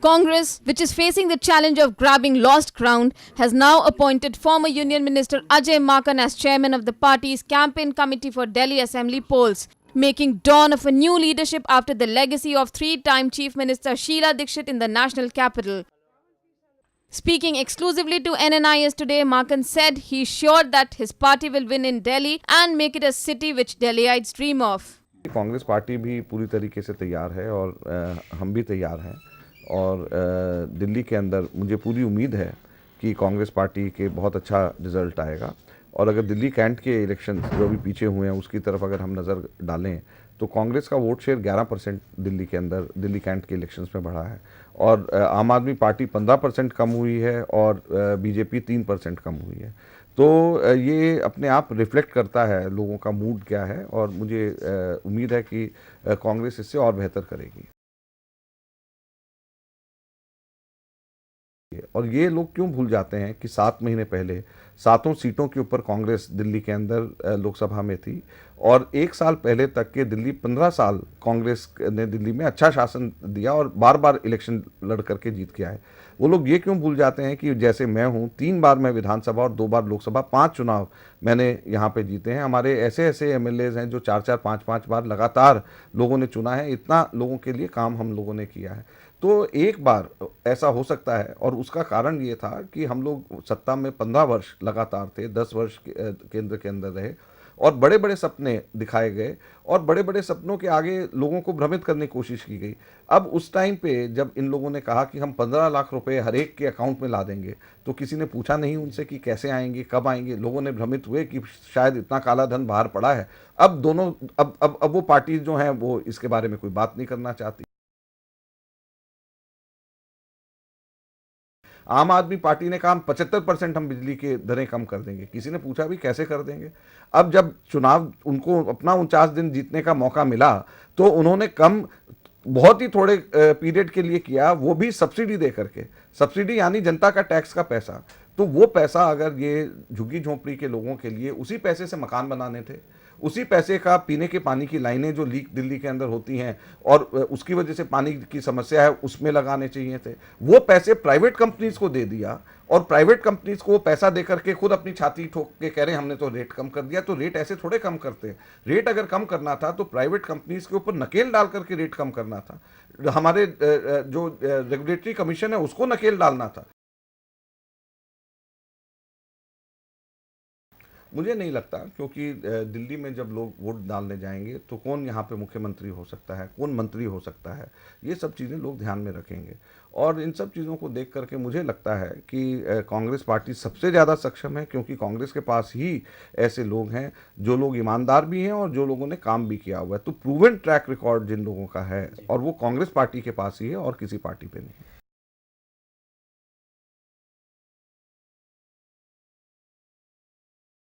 Congress, which is facing the challenge of grabbing lost ground, has now appointed former Union Minister Ajay Makan as chairman of the party's campaign committee for Delhi Assembly polls, making dawn of a new leadership after the legacy of three-time Chief Minister Sheila Dikshit in the national capital. Speaking exclusively to NNIS today, Makan said he's sure that his party will win in Delhi and make it a city which Delhiites dream of. Congress party भी पूरी तरीके से तैयार है और हम भी तैयार हैं और दिल्ली के अंदर मुझे पूरी उम्मीद है कि कांग्रेस पार्टी के बहुत अच्छा रिजल्ट आएगा। और अगर दिल्ली कैंट के इलेक्शन जो भी पीछे हुए हैं उसकी तरफ अगर हम नज़र डालें तो कांग्रेस का वोट शेयर 11% दिल्ली के अंदर दिल्ली कैंट के इलेक्शंस में बढ़ा है और आम आदमी पार्टी 15% कम हुई है और बीजेपी 3% कम हुई है। तो ये अपने आप रिफ्लेक्ट करता है लोगों का मूड क्या है और मुझे उम्मीद है कि कांग्रेस इससे और बेहतर करेगी। और ये लोग क्यों भूल जाते हैं कि 7 महीने पहले 7 सीटों के ऊपर कांग्रेस दिल्ली के अंदर लोकसभा में थी और 1 साल पहले तक के दिल्ली 15 साल कांग्रेस ने दिल्ली में अच्छा शासन दिया और बार बार इलेक्शन लड़ करके जीत के आए। वो लोग ये क्यों भूल जाते हैं कि जैसे मैं हूँ 3 बार मैं विधानसभा और 2 बार लोकसभा 5 चुनाव मैंने यहाँ पे जीते हैं। हमारे ऐसे ऐसे एमएलएज हैं जो 4-4 5-5 बार लगातार लोगों ने चुना है। इतना लोगों के लिए काम हम लोगों ने किया है। तो एक बार ऐसा हो सकता है और उसका कारण ये था कि हम लोग सत्ता में 15 वर्ष लगातार थे, 10 वर्ष केंद्र के अंदर रहे और बड़े बड़े सपने दिखाए गए और बड़े बड़े सपनों के आगे लोगों को भ्रमित करने की कोशिश की गई। अब उस टाइम पे जब इन लोगों ने कहा कि हम 15 लाख रुपए हर एक के अकाउंट में ला देंगे तो किसी ने पूछा नहीं उनसे कि कैसे आएंगे, कब आएंगे। लोगों ने भ्रमित हुए कि शायद इतना काला धन बाहर पड़ा है। अब दोनों अब वो पार्टी जो हैं वो इसके बारे में कोई बात नहीं करना चाहती। आम आदमी पार्टी ने कहा 75% हम बिजली के दरें कम कर देंगे। किसी ने पूछा भी कैसे कर देंगे। अब जब चुनाव उनको अपना 49 दिन जीतने का मौका मिला तो उन्होंने कम बहुत ही थोड़े पीरियड के लिए किया, वो भी सब्सिडी दे करके। सब्सिडी यानी जनता का टैक्स का पैसा। तो वो पैसा अगर ये झुग्गी झोंपड़ी के लोगों के लिए उसी पैसे से मकान बनाने थे, उसी पैसे का पीने के पानी की लाइनें जो लीक दिल्ली के अंदर होती हैं और उसकी वजह से पानी की समस्या है उसमें लगाने चाहिए थे। वो पैसे प्राइवेट कंपनीज को दे दिया और प्राइवेट कंपनीज को पैसा दे करके खुद अपनी छाती ठोक के कह रहे हैं हमने तो रेट कम कर दिया। तो रेट ऐसे थोड़े कम करते। रेट अगर कम करना था तो प्राइवेट कंपनीज के ऊपर नकेल डाल करके रेट कम करना था। हमारे जो रेगुलेटरी कमीशन है उसको नकेल डालना था। मुझे नहीं लगता, क्योंकि दिल्ली में जब लोग वोट डालने जाएंगे तो कौन यहाँ पे मुख्यमंत्री हो सकता है, कौन मंत्री हो सकता है, ये सब चीज़ें लोग ध्यान में रखेंगे। और इन सब चीज़ों को देख करके मुझे लगता है कि कांग्रेस पार्टी सबसे ज़्यादा सक्षम है, क्योंकि कांग्रेस के पास ही ऐसे लोग हैं जो लोग ईमानदार भी हैं और जो लोगों ने काम भी किया हुआ है। तो प्रूवन ट्रैक रिकॉर्ड जिन लोगों का है और वो कांग्रेस पार्टी के पास ही है और किसी पार्टी पर नहीं।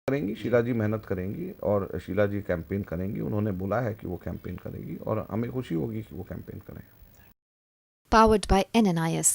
करेंगी, शीला जी मेहनत करेंगी और शीला जी कैंपेन करेंगी। उन्होंने बोला है कि वो कैंपेन करेगी और हमें खुशी होगी कि वो कैंपेन करें। Powered by NNIS.